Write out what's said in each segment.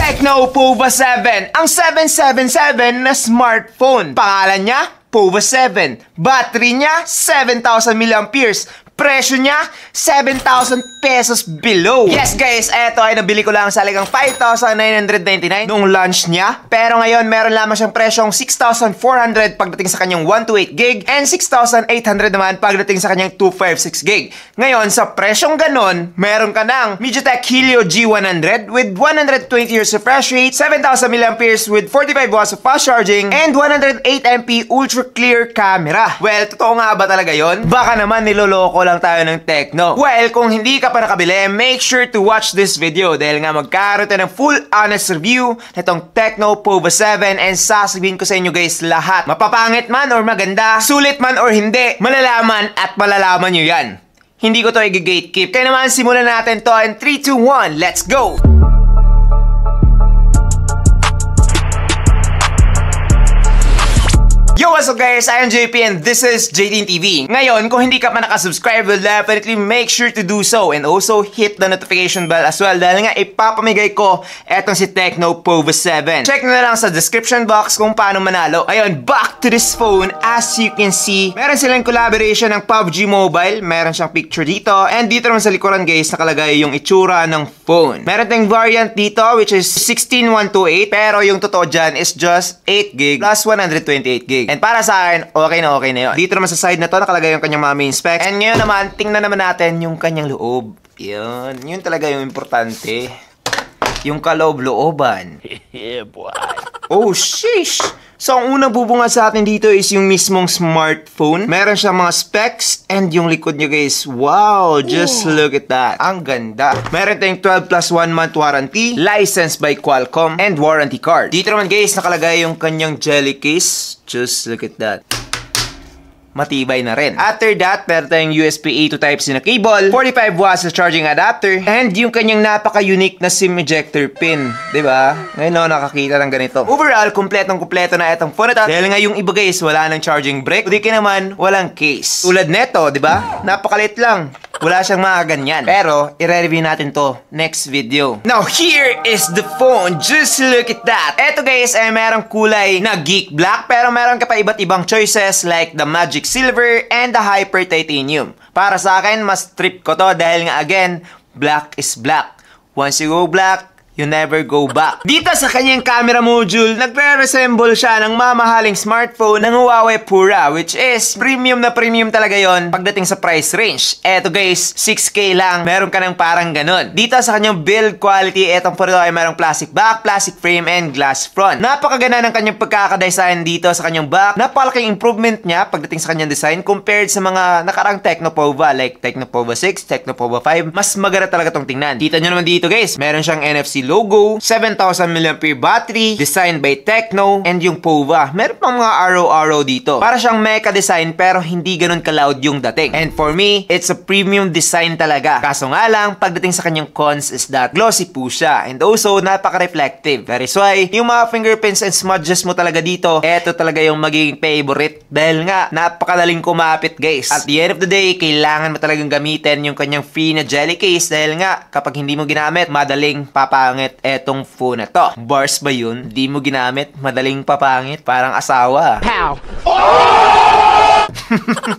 Tecno Pova 7, ang 777 na smartphone. Pangalan niya, Pova 7. Battery niya, 7,000 mAh. Presyo niya, 7,000 pesos below. Yes guys, eto ay nabili ko lang sa halagang 5,999 noong launch niya. Pero ngayon, meron lamang siyang presyong 6,400 pagdating sa kanyang 128GB and 6,800 naman pagdating sa kanyang 256GB. Ngayon, sa presyong ganon, meron ka ng MediaTek Helio G100 with 120Hz refresh rate, 7,000 mAh with 45 watts of fast charging, and 108MP ultra clear camera. Well, totoo nga ba talaga yon? Baka naman niloloko lang tayo ng Tecno. Well, kung hindi ka pa nakabili, make sure to watch this video dahil nga magkaroon tayo ng full honest review nitong Tecno Pova 7 and sasabihin ko sa inyo guys lahat. Mapapangit man or maganda, sulit man or hindi, malalaman at malalaman nyo yan. Hindi ko to i-gatekeep. Kaya naman simulan natin to in 3, 2, 1, let's go! Yo, what's up guys? I am JP and this is JDin TV. Ngayon, kung hindi ka pa nakasubscribe, will definitely make sure to do so and also hit the notification bell as well dahil nga ipapamigay ko etong si Tecno Pova 7. Check na lang sa description box kung paano manalo. Ayun, back to this phone. As you can see, meron silang collaboration ng PUBG Mobile. Meron siyang picture dito and dito naman sa likuran guys, nakalagay yung itsura ng phone. Meron tayong variant dito which is 16,128 pero yung totoo dyan is just 8GB plus 128GB. And para sa akin, okay na yun. Dito naman sa side na to, nakalagay yung kanyang mga main specs. And ngayon naman, tingnan naman natin yung kanyang loob. Yun talaga yung importante. Yung kaloob-looban. Yeah, boy. Oh, sheesh! So, ang unang bubunga sa atin dito is yung mismong smartphone. Meron siyang mga specs and yung likod niya guys. Wow! Just look at that. Ang ganda. Meron tayong 12 plus 1 month warranty, licensed by Qualcomm, and warranty card. Dito naman guys, nakalagay yung kanyang jelly case. Just look at that. Matibay na rin. After that, meron tayong USB-A to Type-C na cable, 45 watts na charging adapter, and yung kanyang napaka-unique na SIM ejector pin. Diba? Ngayon ako nakakita ng ganito. Overall, kumpletong-kumpleto na itong phone ito. Dahil nga yung iba guys, wala ng charging brick. Kundi ka naman, walang case. Tulad neto, diba? Napakalit lang. Wala siyang mga ganyan. Pero, i-review natin to next video. Now, here is the phone. Just look at that. Eto guys, ay merong kulay na geek black. Pero meron ka pa iba't ibang choices like the magic silver and the hyper titanium. Para sa akin, mas trip ko to dahil nga again, black is black. Once you go black, you never go back. Dito sa kanyang camera module, nagre-resemble siya ng mamahaling smartphone ng Huawei Pura, which is premium na premium talaga yon pagdating sa price range. Eto guys, 6K lang, meron ka ng parang ganun. Dito sa kanyang build quality, etong photo ay merong plastic back, plastic frame, and glass front. Napakaganda ng kanyang pagkakadesign dito sa kanyang back. Napalaking improvement niya pagdating sa kanyang design compared sa mga nakarang Tecno Pova like Tecno Pova 6, Tecno Pova 5. Mas maganda talaga tong tingnan. Kita nyo naman dito guys, meron siyang NFC logo, 7,000 mAh battery, designed by Tecno, and yung Pova. Meron pang mga arrow-arrow dito. Para siyang mecha design pero hindi ganun ka-loud yung dating. And for me, it's a premium design talaga. Kaso nga lang, pagdating sa kanyang cons is that glossy po siya. And also, napaka-reflective. That is why, yung mga fingerprints and smudges mo talaga dito, eto talaga yung magiging favorite. Dahil nga, napakadaling kumapit guys. At the end of the day, kailangan mo talagang gamitin yung kanyang free na jelly case. Dahil nga, kapag hindi mo ginamit, madaling papangit etong phone na to. Bars ba yun? Di mo ginamit, madaling papangit, parang asawa. Pow!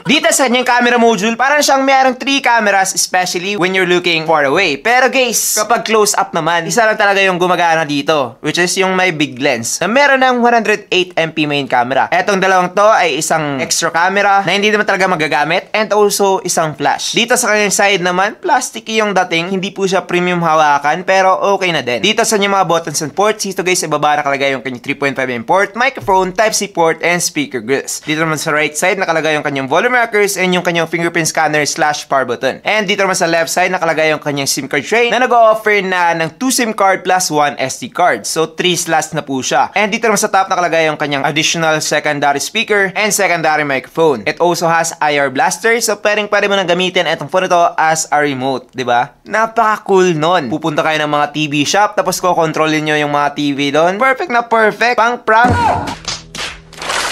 Dito sa kanyang camera module, parang siyang mayroong 3 cameras, especially when you're looking far away. Pero guys, kapag close up naman, isa lang talaga yung gumagana dito, which is yung may big lens na meron ng 108MP main camera. Etong dalawang to ay isang extra camera na hindi naman talaga magagamit and also isang flash. Dito sa kanyang side naman, plasticky yung dating, hindi po siya premium hawakan pero okay na din. Dito sa kanyang mga buttons and ports, dito guys, ibaba nakalagay yung kanyang 3.5mm port, microphone, Type-C port, and speaker grills. Dito naman sa right side, nakalagay yung kanyang volume markers and yung kanyang fingerprint scanner / power button. And dito naman sa left side, nakalagay yung kanyang SIM card tray na nag-o-offer na ng 2 SIM card plus 1 SD card. So 3 slots na po siya. And dito naman sa top, nakalagay yung kanyang additional secondary speaker and secondary microphone. It also has IR blaster, so pwede mo nang gamitin itong phone ito as a remote, diba? Napaka-cool nun. Pupunta kayo ng mga TV shop, tapos ko-controlin nyo yung mga TV doon. Perfect na perfect. Pang prank.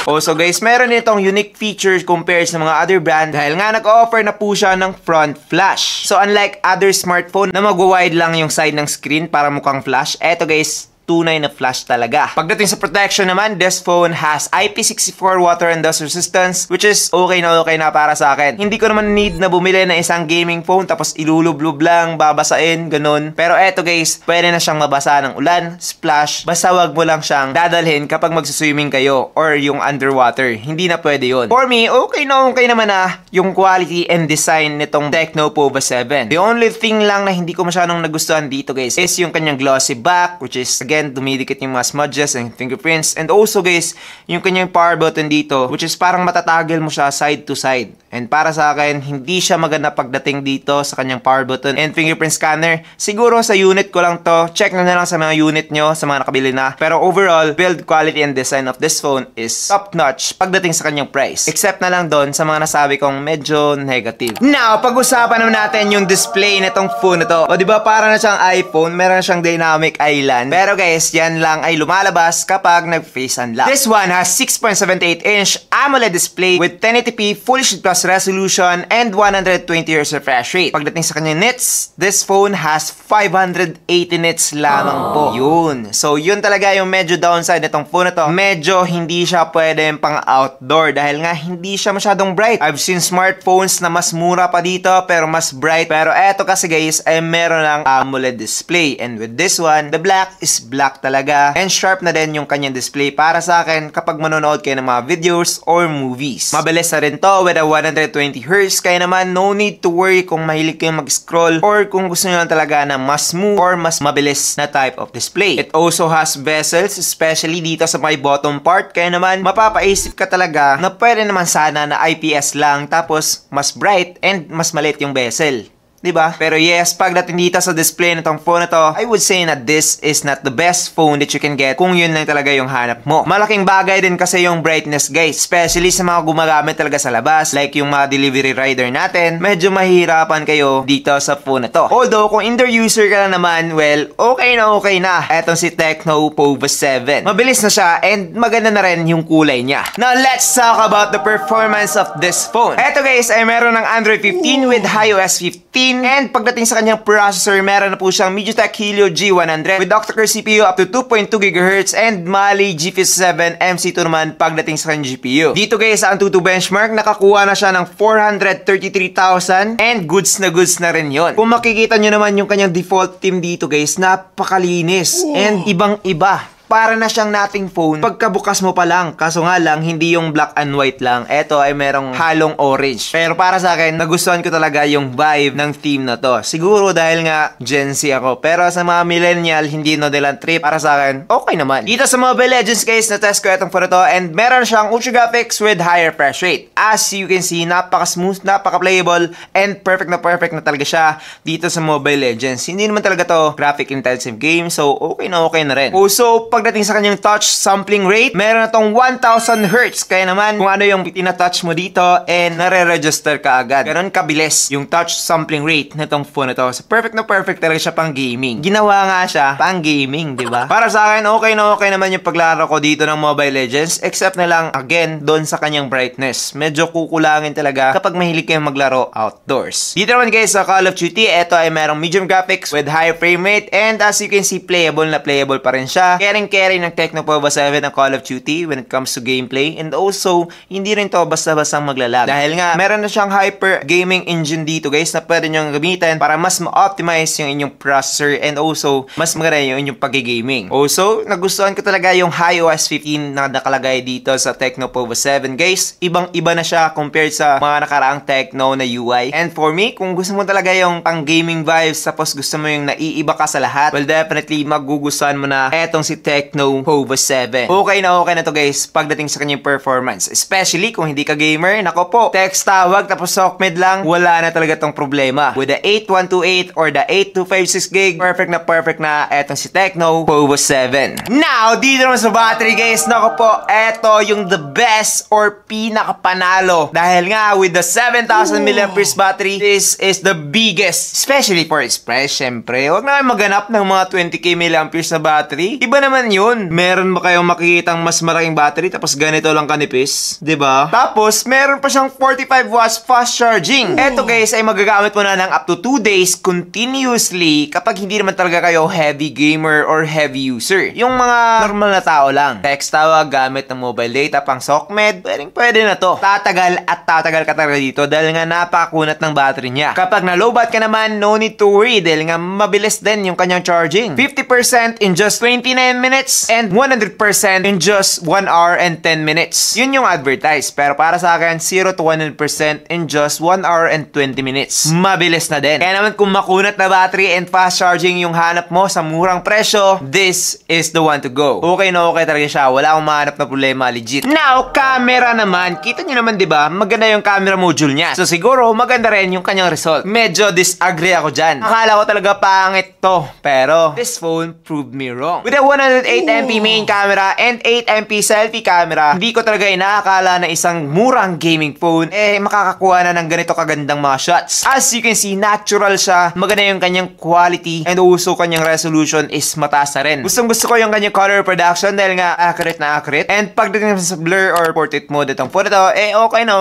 Also guys, meron itong unique features compared sa mga other brand dahil nga nag-offer na po siya ng front flash. So unlike other smartphone na mag-wide lang yung side ng screen para mukhang flash, eto guys, tunay na flash talaga. Pagdating sa protection naman, this phone has IP64 water and dust resistance, which is okay na para sa akin. Hindi ko naman need na bumili ng isang gaming phone tapos ilulublob lang, babasain, ganun. Pero eto guys, pwede na siyang mabasa ng ulan, splash, basta wag mo lang siyang dadalhin kapag magsiswimming kayo or yung underwater. Hindi na pwede yun. For me, okay naman na yung quality and design nitong Tecno Pova 7. The only thing lang na hindi ko masyadong nagustuhan dito guys is yung kanyang glossy back, which is again, dumidikit yung mga smudges and fingerprints. And also guys, yung kanyang power button dito, which is parang matatagel mo siya side to side. And para sa akin, hindi siya maganda pagdating dito sa kanyang power button and fingerprint scanner. Siguro sa unit ko lang to. Check na lang sa mga unit nyo, sa mga nakabili na. Pero overall, build quality and design of this phone is top notch pagdating sa kanyang price. Except na lang doon sa mga nasabi kong medyo negative. Now, pag-usapan naman natin yung display nitong phone na to. O diba para na siyang iPhone, meron na siyang dynamic island. Pero guys, yan lang ay lumalabas kapag nag-face unlock. This one has 6.78-inch AMOLED display with 1080p Full HD Plus resolution and 120Hz refresh rate. Pagdating sa kanyang nits, this phone has 580 nits lamang po. Yun. So, yun talaga yung medyo downside nitong phone na to. Medyo hindi siya pwede pang outdoor dahil nga hindi siya masyadong bright. I've seen smartphones na mas mura pa dito pero mas bright. Pero eto kasi guys ay meron lang AMOLED display. And with this one, the black is black talaga. And sharp na din yung kanyang display para sa akin kapag manonood kayo ng mga videos or movies. Mabilis na rin to with a 120Hz. Kaya naman no need to worry kung mahilig kayong mag-scroll or kung gusto nyo lang talaga na mas smooth or mas mabilis na type of display. It also has bezels, especially dito sa may bottom part. Kaya naman mapapaisip ka talaga na pwede naman sana na IPS lang tapos mas bright and mas maliit yung bezel. Diba? Pero yes, pagdating dito sa display nitong phone na to, I would say na this is not the best phone that you can get kung yun lang talaga yung hanap mo. Malaking bagay din kasi yung brightness guys, especially sa mga gumagamit talaga sa labas, like yung mga delivery rider natin, medyo mahihirapan kayo dito sa phone na to. Although, kung indoor user ka lang naman, well, okay na. Etong si Tecno Pova 7. Mabilis na siya and maganda na rin yung kulay niya. Now, let's talk about the performance of this phone. Eto guys, ay meron ng Android 15 with iOS 15. And pagdating sa kanyang processor, meron na po siyang MediaTek Helio G100 with octa-core CPU up to 2.2 GHz and Mali G57 MC2 naman pagdating sa kanyang GPU. Dito guys, sa Antutu benchmark, nakakuha na siya ng 433,000 and goods na rin yon. Kung makikita nyo naman yung kanyang default theme dito guys, napakalinis and ibang-iba. Para na siyang nating phone pagkabukas mo pa lang. Kaso nga lang, hindi yung black and white lang. Ito ay merong halong orange. Pero para sa akin, nagustuhan ko talaga yung vibe ng theme na to. Siguro dahil nga Gen Z ako. Pero sa mga millennial, hindi no nilang trip. Para sa akin, okay naman. Dito sa Mobile Legends guys, na-test ko itong phone to. And meron siyang ultra graphics with higher refresh rate. As you can see, napaka-smooth, napaka-playable, and perfect na talaga siya dito sa Mobile Legends. Hindi naman talaga to graphic intensive game. So, okay na rin. Also, pagdating sa kanyang touch sampling rate, meron na tong 1000 Hz. Kaya naman, kung ano yung tina-touch mo dito, nare-register ka agad. Ganon kabilis yung touch sampling rate nitong phone na to. So, perfect talaga siya pang gaming. Ginawa nga siya pang gaming, di ba? Para sa akin, okay naman yung paglaro ko dito ng Mobile Legends. Except na lang, again, doon sa kanyang brightness. Medyo kukulangin talaga kapag mahilig kayong maglaro outdoors. Dito naman guys, sa Call of Duty, ito ay merong medium graphics with high frame rate. And as you can see, playable pa rin siya. Carry ng Tecno Pova 7 ang Call of Duty when it comes to gameplay. And also, hindi rin to basta-bastang maglalag. Dahil nga, meron na siyang hyper gaming engine dito guys na pwede nyo gamitin para mas ma-optimize yung inyong processor and also, mas maganda yung inyong pag-gaming. Also, nagustuhan ko talaga yung iOS 15 na nakalagay dito sa Tecno Pova 7 guys. Ibang-iba na siya compared sa mga nakaraang Tecno na UI. And for me, kung gusto mo talaga yung pang-gaming vibes tapos gusto mo yung naiiba ka sa lahat, well, definitely magugustuhan mo na etong si Tecno Pova 7. Okay na to guys pagdating sa kanyang performance. Especially kung hindi ka gamer, nako po, text tawag tapos sockmed lang, wala na talaga tong problema. With the 8128 or the 8256 gig, perfect na etong si Tecno Pova 7. Now, dito naman sa battery guys, nako po, eto yung the best or pinakapanalo. Dahil nga, with the 7000 mAh battery, this is the biggest. Especially for its price, syempre. Huwag na kayo maghanap ng mga 20k mAh na battery. Iba naman naman yun. Meron ba kayong makikitang mas malaking battery tapos ganito lang kanipis? Diba? Tapos, meron pa siyang 45 watts fast charging. Eto guys ay magagamit mo na ng up to 2 days continuously kapag hindi naman talaga kayo heavy gamer or heavy user. Yung mga normal na tao lang. Text tawag, gamit ng mobile data, pang SOCMED, pwede na to. Tatagal at tatagal ka talaga dito dahil nga napakakunat ng battery niya. Kapag na lowbat ka naman, no need to worry dahil nga mabilis din yung kanyang charging. 50% in just 29 minutes and 100% in just 1 hour and 10 minutes. Yun yung advertise. Pero para sa akin, 0 to 100% in just 1 hour and 20 minutes. Mabilis na din. Kaya naman kung makunat na battery and fast charging yung hanap mo sa murang presyo, this is the one to go. Okay na okay talaga siya. Wala akong mahanap na problema, legit. Now, camera naman. Kita nyo naman, diba? Maganda yung camera module niya. So siguro, maganda rin yung kanyang result. Medyo disagree ako dyan. Akala ko talaga pangit to. Pero, this phone proved me wrong. With a 108MP main camera and 8MP selfie camera, hindi ko talaga inaakala na isang murang gaming phone, makakakuha na ng ganito kagandang mga shots. As you can see, natural siya. Maganda yung kanyang quality and also kanyang resolution is mataas na rin. Gustong gusto ko yung kanyang color production dahil nga accurate na accurate. And pagdating sa blur or portrait mode itong phone na to,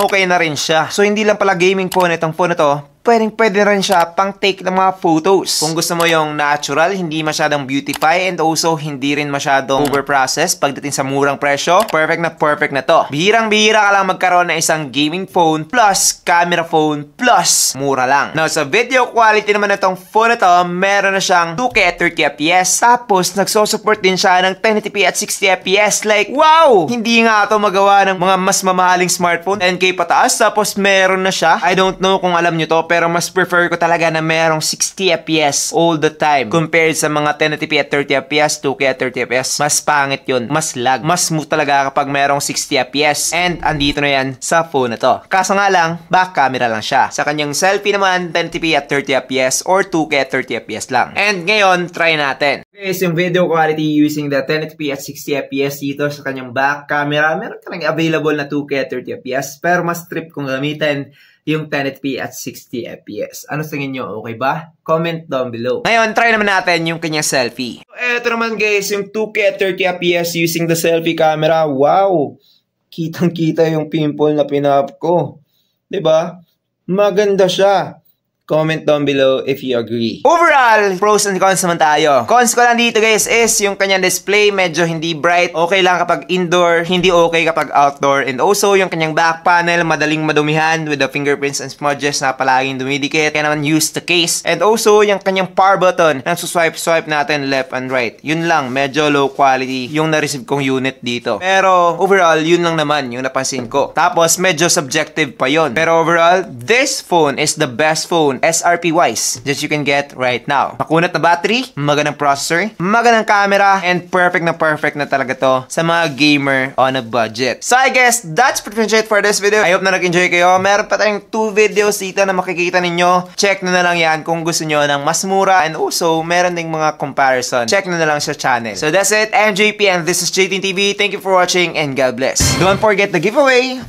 okay na rin siya. So hindi lang pala gaming phone itong phone na to, pwede rin siya pang take ng mga photos. Kung gusto mo yung natural, hindi masyadong beautify and also hindi rin masyadong overprocess pagdating sa murang presyo, perfect na to. Bihirang-bihira ka lang magkaroon ng isang gaming phone plus camera phone plus mura lang. Now, sa video quality naman itong phone na to, meron na siyang 2K at 30fps tapos nagsosupport din siya ng 1080p at 60fps. Like, wow! Hindi nga ito magawa ng mga mas mamahaling smartphone, 10K pataas tapos meron na siya. I don't know kung alam nyo to, pero mas prefer ko talaga na merong 60 FPS all the time compared sa mga 1080p at 30 FPS, 2K at 30 FPS. Mas pangit yun, mas lag, mas smooth talaga kapag merong 60 FPS. And andito na yan sa phone na to. Kaso nga lang, back camera lang siya. Sa kanyang selfie naman, 1080p at 30 FPS or 2K at 30 FPS lang. And ngayon, try natin. Guys, yung video quality using the 1080p at 60 FPS dito sa kanyang back camera, meron ka lang available na 2K at 30 FPS, pero mas trip kung gamitin yung 1080p at 60 FPS. Ano sa tingin nyo? Okay ba? Comment down below. Ngayon, try naman natin yung kanyang selfie. So, eto naman guys, yung 2K at 30 FPS using the selfie camera. Wow! Kitang-kita yung pimple na pinap ko. Diba? Maganda siya. Comment down below if you agree. Overall, pros and cons naman tayo. Cons ko lang dito guys is yung kanyang display medyo hindi bright. Okay lang kapag indoor, hindi okay kapag outdoor. And also yung kanyang back panel madaling madumihan with the fingerprints and smudges na palaging dumidikit. Kaya naman use the case. And also yung kanyang power button na swipe natin left and right. Yun lang, medyo low quality yung na-receive kong unit dito. Pero overall, yun lang naman yung napansin ko. Tapos medyo subjective pa yun. Pero overall, this phone is the best phone SRP wise that you can get right now. Makunat na battery, magandang processor, magandang camera, and perfect na talaga to sa mga gamer on a budget. So I guess that's pretty much it for this video. I hope na nag-enjoy kayo. Meron pa tayong 2 videos dito na makikita ninyo. Check na lang yan kung gusto nyo ng mas mura and also meron ding mga comparison. Check na lang sa channel. So that's it. I'm JP and this is JTN TV. Thank you for watching and God bless. Don't forget the giveaway.